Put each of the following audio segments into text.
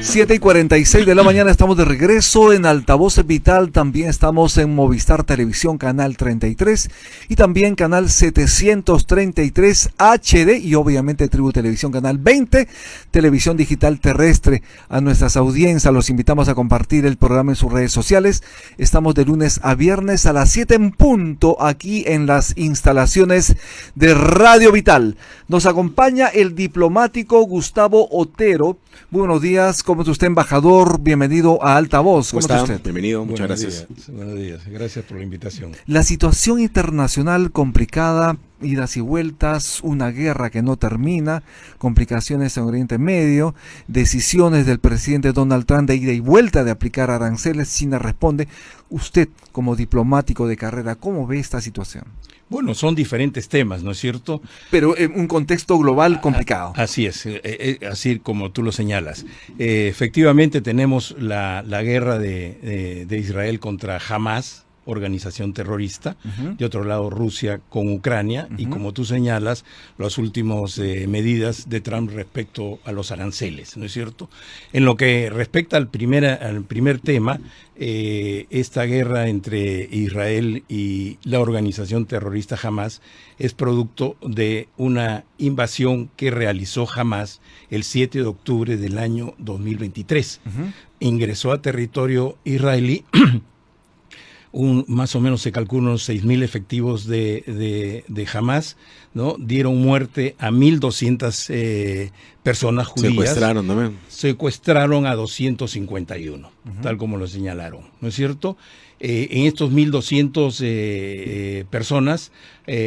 7:46 de la mañana, estamos de regreso en Altavoz Vital. También estamos en Movistar Televisión, canal 33 y también canal 733 HD y obviamente Tribu Televisión, canal 20, televisión digital terrestre. A nuestras audiencias los invitamos a compartir el programa en sus redes sociales. Estamos de lunes a viernes a las 7 en punto aquí en las instalaciones de Radio Vital. Nos acompaña el diplomático Gustavo Otero. Buenos días, ¿cómo está usted, embajador? Bienvenido a Altavoz. ¿Cómo está usted? Bienvenido, muchas gracias. Buenos días, gracias por la invitación. La situación internacional complicada, idas y vueltas, una guerra que no termina, complicaciones en Oriente Medio, decisiones del presidente Donald Trump de ida y vuelta de aplicar aranceles, China responde. Usted, como diplomático de carrera, ¿cómo ve esta situación? Bueno, son diferentes temas, ¿no es cierto? Pero en un contexto global complicado. Así es, así como tú lo señalas. Efectivamente tenemos la guerra de Israel contra Hamas, organización terrorista, de otro lado Rusia con Ucrania, y como tú señalas, las últimas medidas de Trump respecto a los aranceles, ¿no es cierto? En lo que respecta al primer tema, esta guerra entre Israel y la organización terrorista Hamas es producto de una invasión que realizó Hamas el 7 de octubre del año 2023. Ingresó a territorio israelí. Más o menos se calculan unos 6,000 efectivos de Hamas, ¿no? Dieron muerte a 1,200 personas judías. Secuestraron también. Secuestraron a 251, tal como lo señalaron, ¿no es cierto? En estos 1,200 personas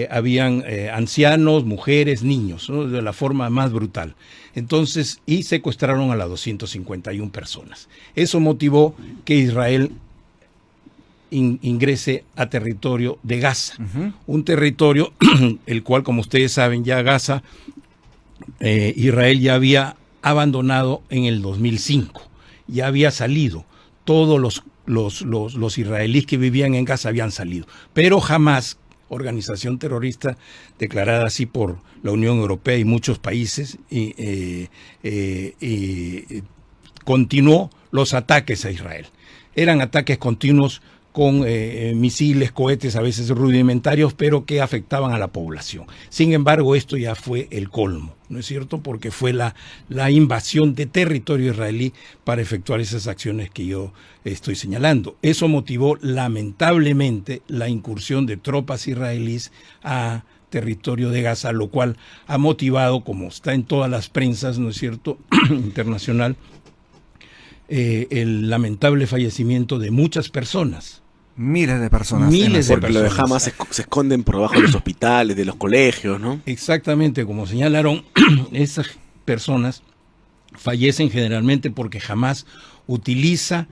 habían ancianos, mujeres, niños, ¿no? De la forma más brutal. Entonces, y secuestraron a las 251 personas. Eso motivó que Israel ingrese a territorio de Gaza, un territorio el cual, como ustedes saben, ya Gaza, Israel ya había abandonado en el 2005, ya había salido, todos los israelíes que vivían en Gaza habían salido, pero Hamas, organización terrorista declarada así por la Unión Europea y muchos países, continuó los ataques a Israel. Eran ataques continuos con misiles, cohetes a veces rudimentarios, pero que afectaban a la población. Sin embargo, esto ya fue el colmo, ¿no es cierto? Porque fue la invasión de territorio israelí para efectuar esas acciones que yo estoy señalando. Eso motivó lamentablemente la incursión de tropas israelíes a territorio de Gaza, lo cual ha motivado, como está en todas las prensas, ¿no es cierto?, internacional, el lamentable fallecimiento de muchas personas. Miles de personas. Porque lo de Hamas se esconden por debajo de los hospitales, de los colegios, ¿no? Exactamente, como señalaron, esas personas fallecen generalmente porque Hamas utiliza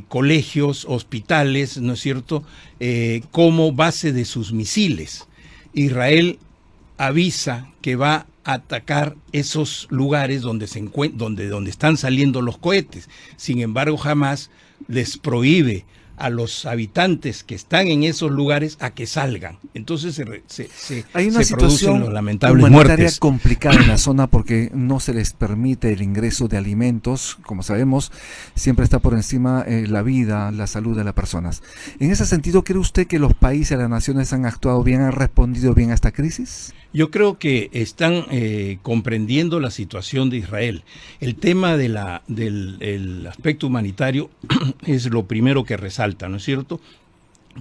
colegios, hospitales, ¿no es cierto?, como base de sus misiles. Israel avisa que va a atacar esos lugares donde donde están saliendo los cohetes. Sin embargo, Hamas les prohíbe a los habitantes que están en esos lugares a que salgan. Entonces hay una situación los lamentables humanitaria muertes complicada en la zona porque no se les permite el ingreso de alimentos. Como sabemos, siempre está por encima la vida, la salud de las personas. En ese sentido, ¿cree usted que los países, las naciones han actuado bien, han respondido bien a esta crisis? Yo creo que están comprendiendo la situación de Israel. El tema del aspecto humanitario es lo primero que resalta, ¿no es cierto?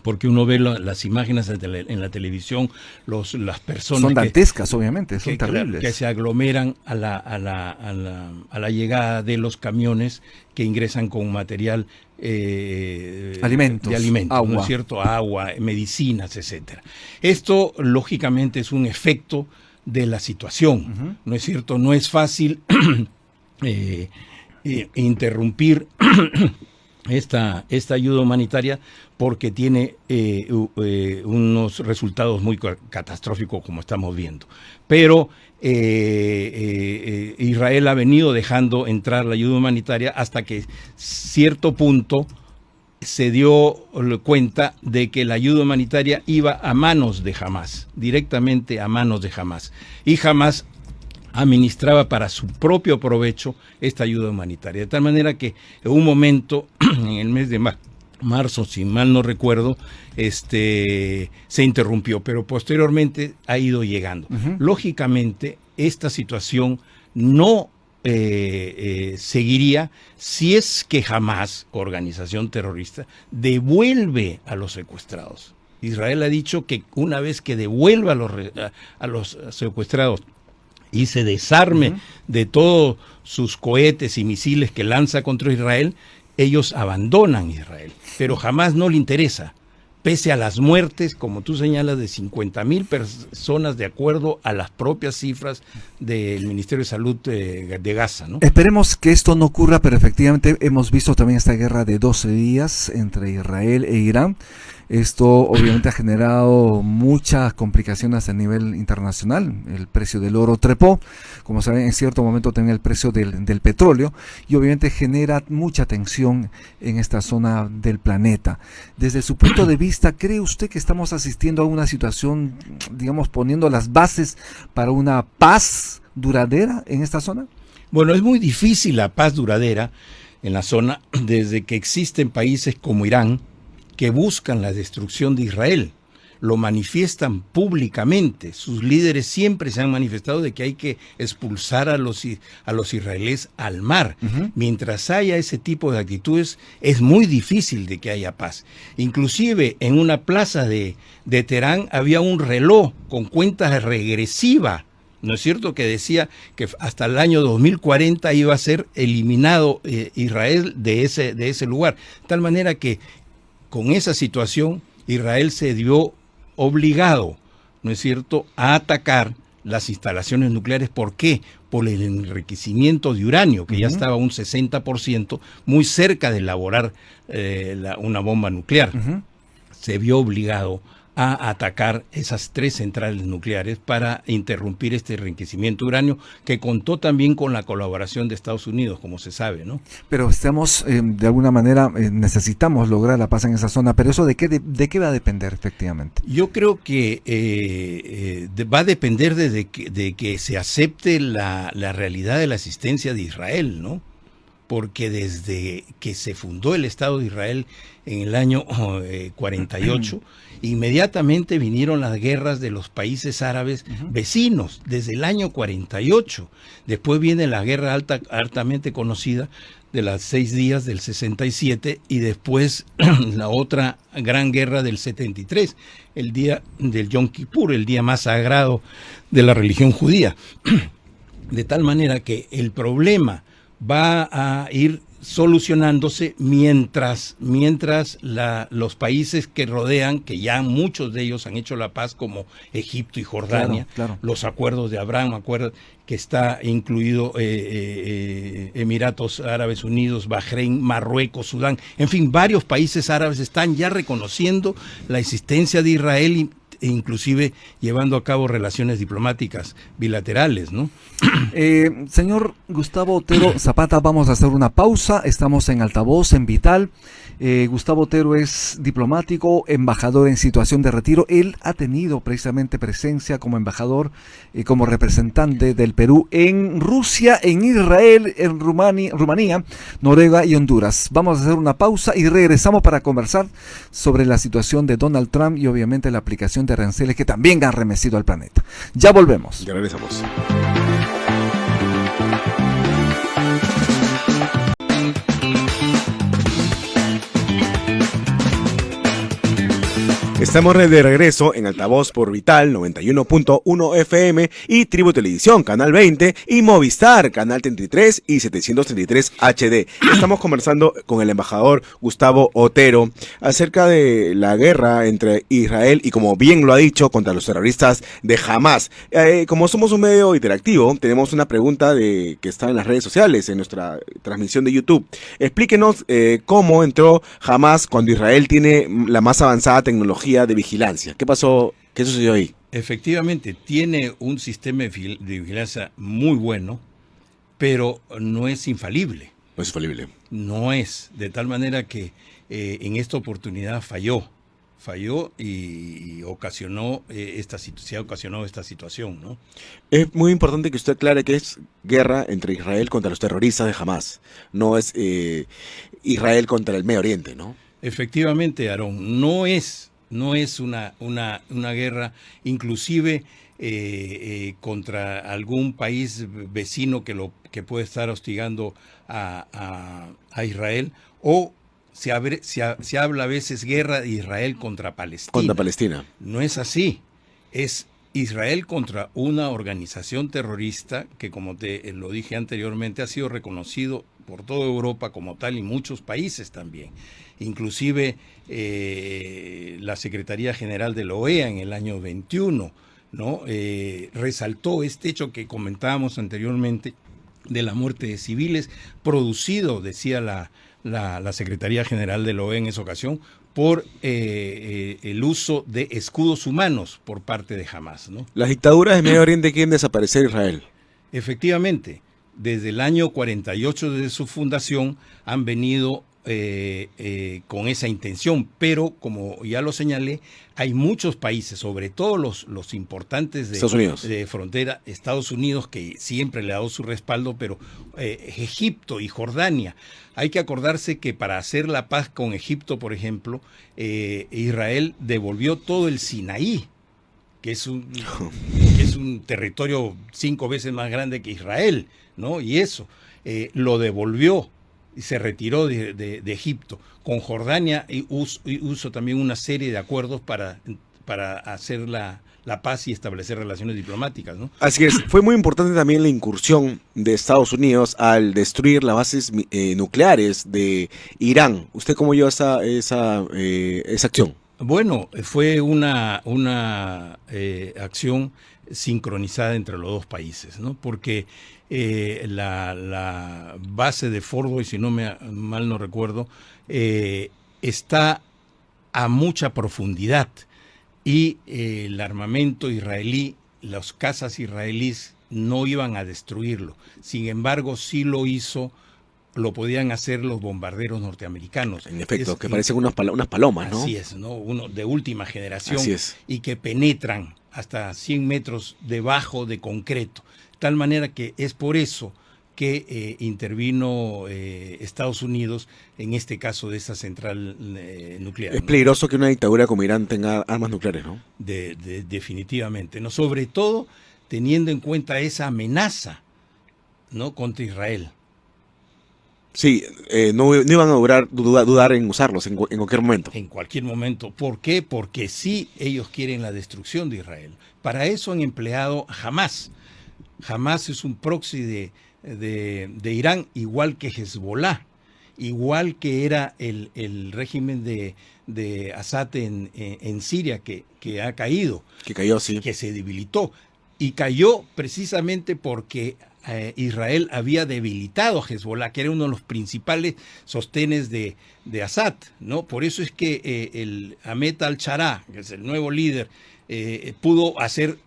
Porque uno ve las imágenes en la televisión, las personas son dantescas, obviamente, son terribles, que se aglomeran a la llegada de los camiones que ingresan con material alimentos, agua, ¿no es cierto? Agua, medicinas, etcétera. Esto lógicamente es un efecto de la situación, ¿no es cierto? No es fácil interrumpir esta ayuda humanitaria porque tiene unos resultados muy catastróficos, como estamos viendo. Pero Israel ha venido dejando entrar la ayuda humanitaria hasta que cierto punto se dio cuenta de que la ayuda humanitaria iba a manos de Hamas, directamente a manos de Hamas. Y Hamas administraba para su propio provecho esta ayuda humanitaria. De tal manera que en un momento, en el mes de marzo, si mal no recuerdo, se interrumpió, pero posteriormente ha ido llegando. Lógicamente, esta situación no seguiría si es que Hamás, organización terrorista, devuelve a los secuestrados. Israel ha dicho que una vez que devuelva a los secuestrados y se desarme de todos sus cohetes y misiles que lanza contra Israel, ellos abandonan Israel. Pero jamás no le interesa, pese a las muertes, como tú señalas, de 50,000 personas, de acuerdo a las propias cifras del Ministerio de Salud de Gaza, ¿no? Esperemos que esto no ocurra, pero efectivamente hemos visto también esta guerra de 12 días entre Israel e Irán. Esto obviamente ha generado muchas complicaciones a nivel internacional. El precio del oro trepó, como saben, en cierto momento también el precio del petróleo, y obviamente genera mucha tensión en esta zona del planeta. Desde su punto de vista, ¿cree usted que estamos asistiendo a una situación, digamos, poniendo las bases para una paz duradera en esta zona? Bueno, es muy difícil la paz duradera en la zona desde que existen países como Irán, que buscan la destrucción de Israel, lo manifiestan públicamente. Sus líderes siempre se han manifestado de que hay que expulsar a los israelíes al mar. Mientras haya ese tipo de actitudes, es muy difícil de que haya paz. Inclusive en una plaza de Teherán había un reloj con cuenta regresiva, ¿no es cierto?, que decía que hasta el año 2040 iba a ser eliminado Israel de ese lugar. De tal manera que con esa situación, Israel se vio obligado, ¿no es cierto?, a atacar las instalaciones nucleares. ¿Por qué? Por el enriquecimiento de uranio, que ya estaba a un 60%, muy cerca de elaborar una bomba nuclear. Se vio obligado a atacar esas 3 centrales nucleares para interrumpir este enriquecimiento de uranio, que contó también con la colaboración de Estados Unidos, como se sabe, ¿no? Pero estamos, de alguna manera, necesitamos lograr la paz en esa zona, pero ¿eso de qué va a depender efectivamente? Yo creo que va a depender de que se acepte la realidad de la existencia de Israel, ¿no? Porque desde que se fundó el Estado de Israel en el año 48, inmediatamente vinieron las guerras de los países árabes vecinos, desde el año 48. Después viene la guerra altamente conocida de las 6 días del 67, y después la otra gran guerra del 73, el día del Yom Kippur, el día más sagrado de la religión judía. De tal manera que el problema va a ir solucionándose mientras los países que rodean, que ya muchos de ellos han hecho la paz, como Egipto y Jordania, claro. Los acuerdos de Abraham, que está incluido Emiratos Árabes Unidos, Bahrein, Marruecos, Sudán, en fin, varios países árabes están ya reconociendo la existencia de Israel e inclusive llevando a cabo relaciones diplomáticas bilaterales, ¿no? Señor Gustavo Otero Zapata, vamos a hacer una pausa. Estamos en Altavoz, en Vital. Gustavo Otero es diplomático, embajador en situación de retiro. Él ha tenido precisamente presencia como embajador, como representante del Perú en Rusia, en Israel, en Rumanía, Noruega y Honduras. Vamos a hacer una pausa y regresamos para conversar sobre la situación de Donald Trump y obviamente la aplicación de aranceles que también han remecido al planeta. Ya volvemos. Ya regresamos. Estamos de regreso en Altavoz por Vital 91.1 FM y Tribu Televisión, Canal 20, y Movistar, Canal 33 y 733 HD. Estamos conversando con el embajador Gustavo Otero acerca de la guerra entre Israel y, como bien lo ha dicho, contra los terroristas de Hamás. Como somos un medio interactivo, tenemos una pregunta que está en las redes sociales, en nuestra transmisión de YouTube. Explíquenos cómo entró Hamás cuando Israel tiene la más avanzada tecnología de vigilancia. ¿Qué pasó? ¿Qué sucedió ahí? Efectivamente, tiene un sistema de vigilancia muy bueno, pero no es infalible. No es infalible. No es, de tal manera que en esta oportunidad falló. falló y ocasionó se ha ocasionado esta situación, ¿no? Es muy importante que usted aclare que es guerra entre Israel contra los terroristas de Hamas. No es Israel contra el Medio Oriente, ¿no? Efectivamente, Aarón, no es una guerra, inclusive contra algún país vecino que puede estar hostigando a Israel, o se habla a veces guerra de Israel contra Palestina. Contra Palestina. No es así. Es Israel contra una organización terrorista que, como te lo dije anteriormente, ha sido reconocido por toda Europa como tal y muchos países también. Inclusive la Secretaría General de la OEA en el año 21, ¿no? Resaltó este hecho que comentábamos anteriormente de la muerte de civiles producido, decía la Secretaría General de la OEA en esa ocasión, por el uso de escudos humanos por parte de Hamas, ¿no? Las dictaduras de Medio Oriente quieren desaparecer Israel. Efectivamente, desde el año 48 de su fundación han venido con esa intención, pero como ya lo señalé, hay muchos países, sobre todo los importantes de frontera, Estados Unidos, que siempre le ha dado su respaldo, pero Egipto y Jordania. Hay que acordarse que para hacer la paz con Egipto, por ejemplo, Israel devolvió todo el Sinaí, que es un territorio 5 veces más grande que Israel, ¿no? Y eso lo devolvió y se retiró de Egipto. Con Jordania hizo también una serie de acuerdos para hacer la paz y establecer relaciones diplomáticas, ¿no? Así es, fue muy importante también la incursión de Estados Unidos al destruir las bases nucleares de Irán. ¿Usted cómo vio esa acción? Bueno, fue una acción sincronizada entre los dos países, ¿no? Porque la base de Fordo, y si mal no recuerdo, está a mucha profundidad, y el armamento israelí, los cazas israelíes no iban a destruirlo. Sin embargo, sí lo podían hacer los bombarderos norteamericanos. En efecto, que parecen unas palomas, ¿no? Así es, ¿no? Uno de última generación. Así es. Y que penetran hasta 100 metros debajo de concreto. De tal manera que es por eso que intervino Estados Unidos en este caso de esa central nuclear. Es peligroso que una dictadura como Irán tenga armas nucleares, ¿no? Definitivamente, ¿no? Sobre todo teniendo en cuenta esa amenaza, ¿no?, contra Israel. Sí, no iban a dudar en usarlos en cualquier momento. En cualquier momento. ¿Por qué? Porque sí, ellos quieren la destrucción de Israel. Para eso han empleado a Hamas. Hamas es un proxy de Irán, igual que Hezbollah, igual que era el régimen de Assad en Siria, que ha caído. Que cayó, sí. Que se debilitó. Y cayó precisamente porque Israel había debilitado a Hezbollah, que era uno de los principales sostenes de Assad, ¿no? Por eso es que el Ahmed al-Sharaa, que es el nuevo líder, pudo hacer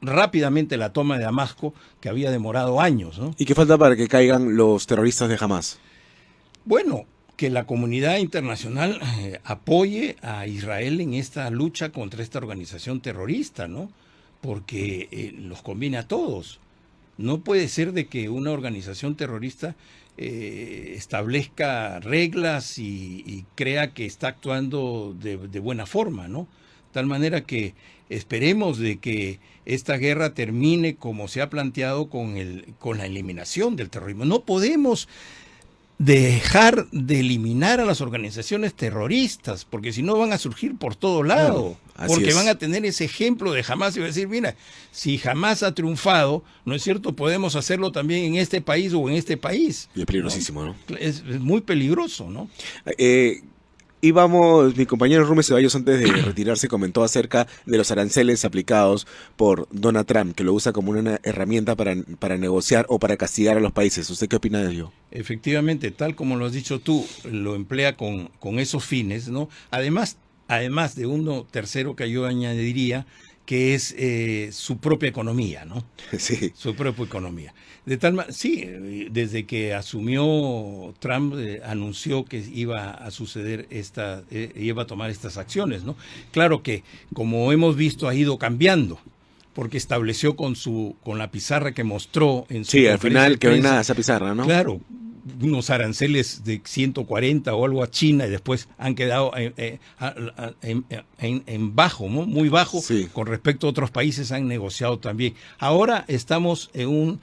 rápidamente la toma de Damasco, que había demorado años, ¿no? ¿Y qué falta para que caigan los terroristas de Hamas? Bueno, que la comunidad internacional apoye a Israel en esta lucha contra esta organización terrorista, ¿no? Porque los conviene a todos. No puede ser de que una organización terrorista establezca reglas y crea que está actuando de buena forma, ¿no? De tal manera que esperemos de que esta guerra termine como se ha planteado con la eliminación del terrorismo. No podemos dejar de eliminar a las organizaciones terroristas, porque si no van a surgir por todo lado, porque van a tener ese ejemplo de Hamas y van a decir, mira, si Hamas ha triunfado, ¿no es cierto?, podemos hacerlo también en este país o en este país. Y es peligrosísimo, ¿no? Es muy peligroso, ¿no? Mi compañero Rubén Ceballos, antes de retirarse, comentó acerca de los aranceles aplicados por Donald Trump, que lo usa como una herramienta para negociar o para castigar a los países. ¿Usted qué opina de ello? Efectivamente, tal como lo has dicho tú, lo emplea con esos fines, ¿no? Además de uno tercero que yo añadiría, que es su propia economía, ¿no? Sí. Su propia economía. De tal sí, desde que asumió Trump, anunció que iba a suceder iba a tomar estas acciones, ¿no? Claro que, como hemos visto, ha ido cambiando, porque estableció con la pizarra que mostró en su Sí, al conferencia final de que ven prensa, nada esa pizarra, ¿no? claro, unos aranceles de 140 o algo a China, y después han quedado en bajo, ¿no? Muy bajo, Sí. con respecto a otros países han negociado también. Ahora estamos en un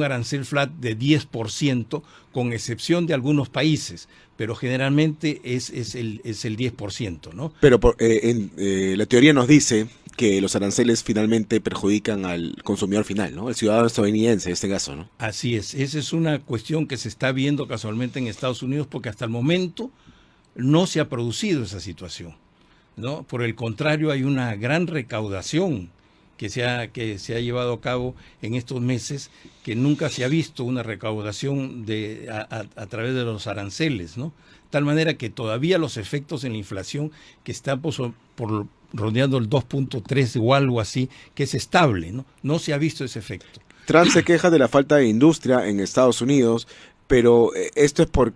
arancel flat de 10%, con excepción de algunos países, pero generalmente es el 10%, ¿no? Pero la teoría nos dice que los aranceles finalmente perjudican al consumidor final, ¿no? El ciudadano estadounidense en este caso, ¿no? Así es, esa es una cuestión que se está viendo casualmente en Estados Unidos, porque hasta el momento no se ha producido esa situación, ¿no? Por el contrario, hay una gran recaudación que se ha llevado a cabo en estos meses, que nunca se ha visto una recaudación a través de los aranceles, ¿no? Tal manera que todavía los efectos en la inflación, que está por rodeando el 2.3 o algo así, que es estable, ¿no? No se ha visto ese efecto. Trump se queja de la falta de industria en Estados Unidos, pero esto es por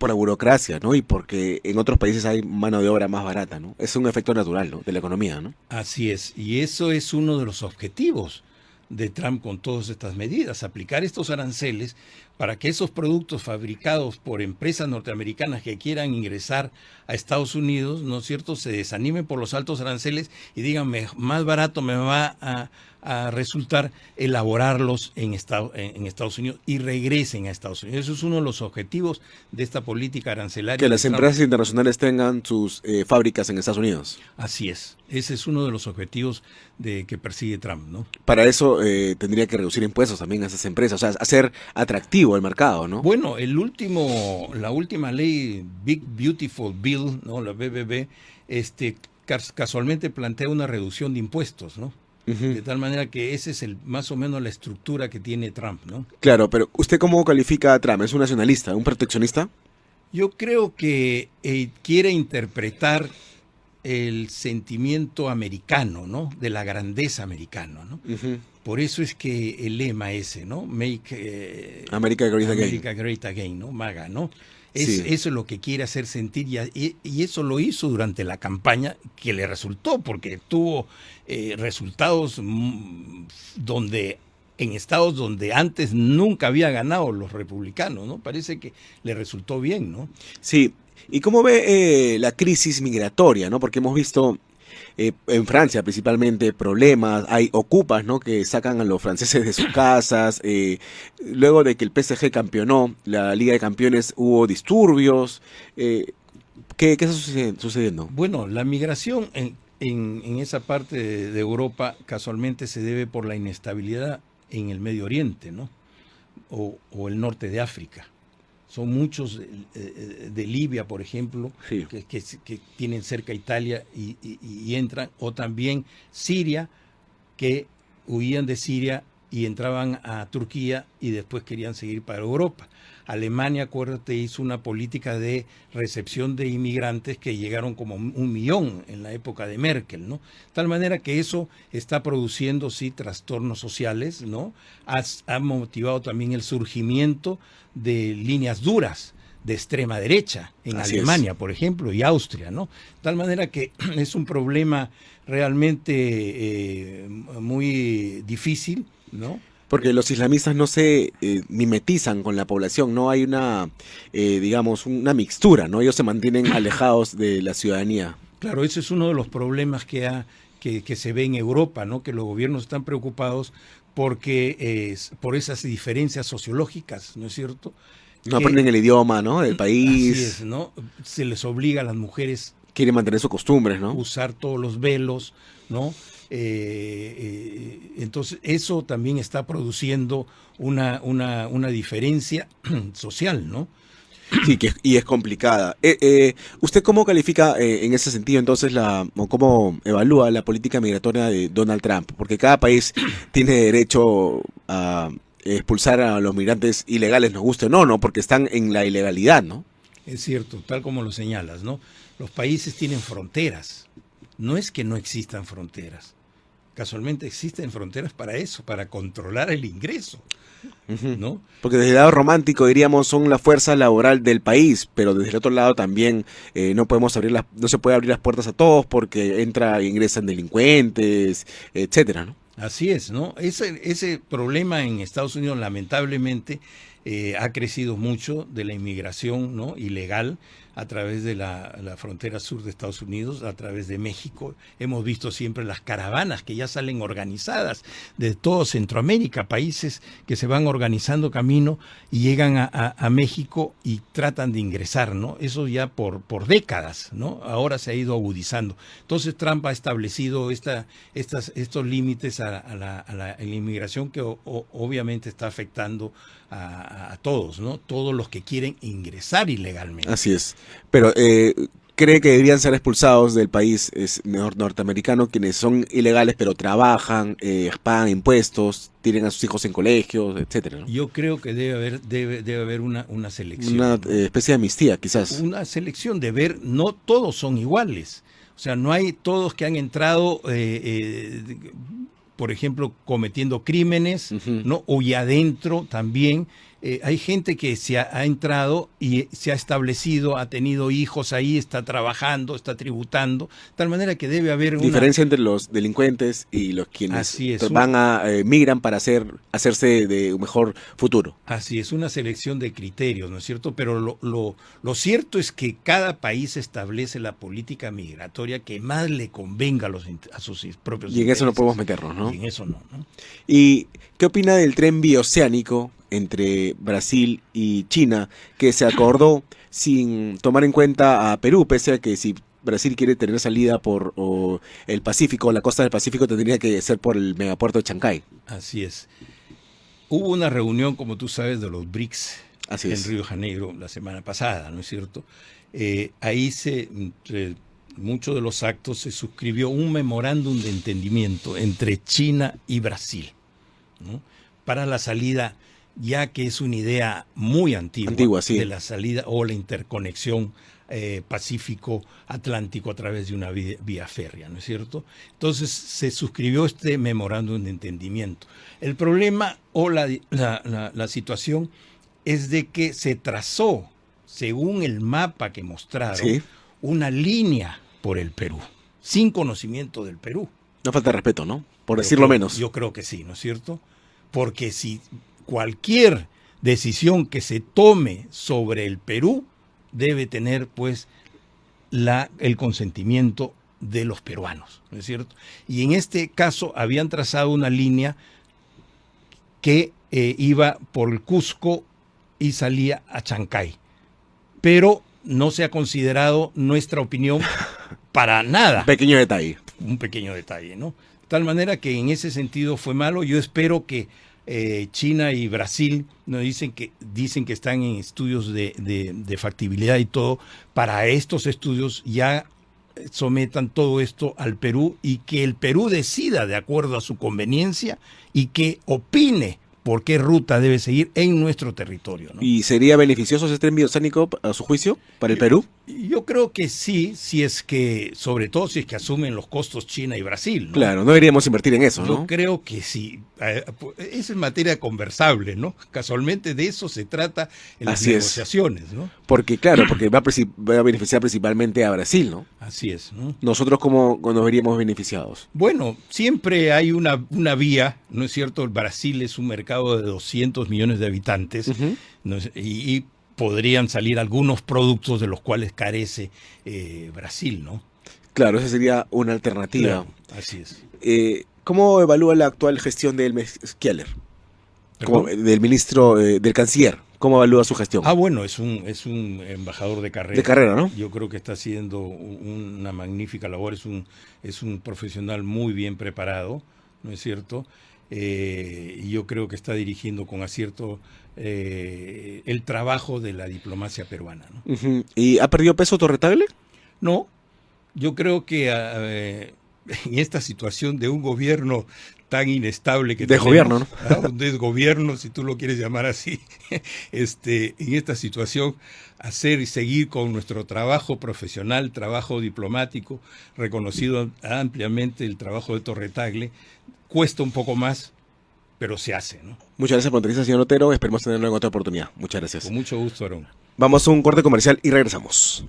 la burocracia, ¿no? Y porque en otros países hay mano de obra más barata, ¿no? Es un efecto natural, ¿no? De la economía, ¿no? Así es, y eso es uno de los objetivos de Trump con todas estas medidas, aplicar estos aranceles para que esos productos fabricados por empresas norteamericanas que quieran ingresar a Estados Unidos, ¿no es cierto?, se desanimen por los altos aranceles y digan, más barato me va a resultar elaborarlos en Estados Unidos y regresen a Estados Unidos. Eso es uno de los objetivos de esta política arancelaria. Que las empresas internacionales tengan sus fábricas en Estados Unidos. Así es. Ese es uno de los objetivos que persigue Trump, ¿no? Para eso tendría que reducir impuestos también a esas empresas, o sea, hacer atractivo el mercado, ¿no? Bueno, la última ley, Big Beautiful Bill, ¿no? La BBB, casualmente plantea una reducción de impuestos, ¿no? De tal manera que ese es más o menos la estructura que tiene Trump, ¿no? Claro, pero ¿usted cómo califica a Trump? ¿Es un nacionalista, un proteccionista? Yo creo que quiere interpretar el sentimiento americano, ¿no? De la grandeza americana, ¿no? Por eso es que el lema ese, ¿no? Make America Great Again. America Great Again, ¿no? MAGA, ¿no? Sí. Eso es lo que quiere hacer sentir, y eso lo hizo durante la campaña, que le resultó, porque tuvo resultados en estados donde antes nunca había ganado los republicanos, ¿no? Parece que le resultó bien, ¿no? Sí. ¿Y cómo ve la crisis migratoria, no? Porque hemos visto en Francia principalmente problemas, hay ocupas, ¿no? Que sacan a los franceses de sus casas. Luego de que el PSG campeonó la Liga de Campeones hubo disturbios. ¿Qué está sucediendo? Bueno, la migración en esa parte de Europa casualmente se debe por la inestabilidad en el Medio Oriente, ¿no? O el norte de África. Son muchos de Libia, por ejemplo, Sí. que tienen cerca Italia y entran, o también Siria, que huían de Siria y entraban a Turquía y después querían seguir para Europa. Alemania, acuérdate, hizo una política de recepción de inmigrantes que llegaron como 1 millón en la época de Merkel, ¿no? Tal manera que eso está produciendo, sí, trastornos sociales, ¿no? Ha motivado también el surgimiento de líneas duras de extrema derecha en Así Alemania, por ejemplo, y Austria, ¿no? Tal manera que es un problema realmente muy difícil, ¿no? Porque los islamistas no se mimetizan con la población, no hay digamos, una mixtura, ¿no? Ellos se mantienen alejados de la ciudadanía. Claro, ese es uno de los problemas que se ve en Europa, ¿no? Que los gobiernos están preocupados porque por esas diferencias sociológicas, ¿no es cierto? No aprenden el idioma, ¿no? Del país. Así es, ¿no? Se les obliga a las mujeres Quieren mantener sus costumbres, ¿no? usar todos los velos, ¿no? Entonces eso también está produciendo una diferencia social, ¿no? Sí, y es complicada. ¿Usted cómo califica en ese sentido entonces o cómo evalúa la política migratoria de Donald Trump? Porque cada país tiene derecho a expulsar a los migrantes ilegales, nos guste o no, ¿no? Porque están en la ilegalidad, ¿no? Es cierto, tal como lo señalas, ¿no? Los países tienen fronteras, no es que no existan fronteras. Casualmente existen fronteras para eso, para controlar el ingreso, ¿no? Porque desde el lado romántico diríamos son la fuerza laboral del país, pero desde el otro lado también no se puede abrir las puertas a todos porque ingresan delincuentes, etcétera, ¿no? Así es, ¿no? Ese problema en Estados Unidos lamentablemente ha crecido mucho de la inmigración, ¿no?, ilegal a través de la frontera sur de Estados Unidos, a través de México. Hemos visto siempre las caravanas que ya salen organizadas de todo Centroamérica, países que se van organizando camino y llegan a México y tratan de ingresar, ¿no? Eso ya por décadas, ¿no? Ahora se ha ido agudizando. Entonces Trump ha establecido estos límites a la inmigración que obviamente está afectando a todos, ¿no? Todos los que quieren ingresar ilegalmente. Así es. Pero cree que deberían ser expulsados del país norteamericano quienes son ilegales pero trabajan, pagan impuestos, tienen a sus hijos en colegios, etcétera, ¿no? Yo creo que debe haber una selección. Una especie de amnistía, quizás. Una selección de ver, no todos son iguales. O sea, no hay todos que han entrado, por ejemplo, cometiendo crímenes, ¿no? O y adentro también. Hay gente que se ha entrado y se ha establecido, ha tenido hijos ahí, está trabajando, está tributando, de tal manera que debe haber diferencia entre los delincuentes y los quienes migran para hacerse de un mejor futuro. Así es, una selección de criterios, ¿no es cierto? Pero lo cierto es que cada país establece la política migratoria que más le convenga a sus propios intereses. Y en eso no podemos meternos, ¿no? Y en eso no. ¿Y qué opina del tren bioceánico entre Brasil y China, que se acordó sin tomar en cuenta a Perú, pese a que si Brasil quiere tener salida por el Pacífico, la costa del Pacífico, tendría que ser por el megapuerto de Chancay? Así es. Hubo una reunión, como tú sabes, de los BRICS en Río de Janeiro la semana pasada, ¿no es cierto? Ahí entre muchos de los actos se suscribió un memorándum de entendimiento entre China y Brasil, ¿no?, para la salida, ya que es una idea muy antigua sí, de la salida o la interconexión Pacífico-Atlántico a través de una vía férrea, ¿no es cierto? Entonces se suscribió este memorándum de entendimiento. El problema o la situación es de que se trazó, según el mapa que mostraron, una línea por el Perú, sin conocimiento del Perú. No falta respeto, ¿no? Por decirlo menos. Yo creo que sí, ¿no es cierto? Porque si cualquier decisión que se tome sobre el Perú debe tener, pues, el consentimiento de los peruanos, ¿no es cierto? Y en este caso habían trazado una línea que iba por el Cusco y salía a Chancay, pero no se ha considerado nuestra opinión para nada. Pequeño detalle. Un pequeño detalle, ¿no? De tal manera que en ese sentido fue malo. Yo espero que China y Brasil nos dicen que están en estudios de factibilidad y todo. Para estos estudios ya sometan todo esto al Perú y que el Perú decida de acuerdo a su conveniencia y que opine por qué ruta debe seguir en nuestro territorio, ¿no? ¿Y sería beneficioso ese tren bioceánico, a su juicio, para el Perú? Yo creo que sí, sobre todo si es que asumen los costos China y Brasil, ¿no? Claro, no deberíamos invertir en eso, ¿no? Yo creo que sí. Es en materia conversable, ¿no? Casualmente de eso se trata en las negociaciones, ¿no? Porque, claro, va a beneficiar principalmente a Brasil, ¿no? Así es, ¿no? ¿Nosotros cómo nos veríamos beneficiados? Bueno, siempre hay una vía, ¿no es cierto? El Brasil es un mercado de 200 millones de habitantes, ¿no? Y podrían salir algunos productos de los cuales carece Brasil, ¿no? Claro, esa sería una alternativa. Claro, así es. ¿Cómo evalúa la actual gestión de Helmut Keller? Del ministro, del canciller. ¿Cómo evalúa su gestión? Bueno, es un embajador de carrera. De carrera, ¿no? Yo creo que está haciendo una magnífica labor. Es un profesional muy bien preparado, ¿no es cierto? Y yo creo que está dirigiendo con acierto el trabajo de la diplomacia peruana, ¿no? ¿Y ha perdido peso Torretaglia? No, yo creo que en esta situación de un gobierno tan inestable que Desgobierno, ¿no? Un desgobierno, si tú lo quieres llamar así, en esta situación, hacer y seguir con nuestro trabajo profesional, trabajo diplomático, reconocido ampliamente el trabajo de Torre Tagle, cuesta un poco más, pero se hace, ¿no? Muchas gracias por la entrevista, señor Otero. Esperemos tenerlo en otra oportunidad. Muchas gracias. Con mucho gusto, Aarón. Vamos a un corte comercial y regresamos.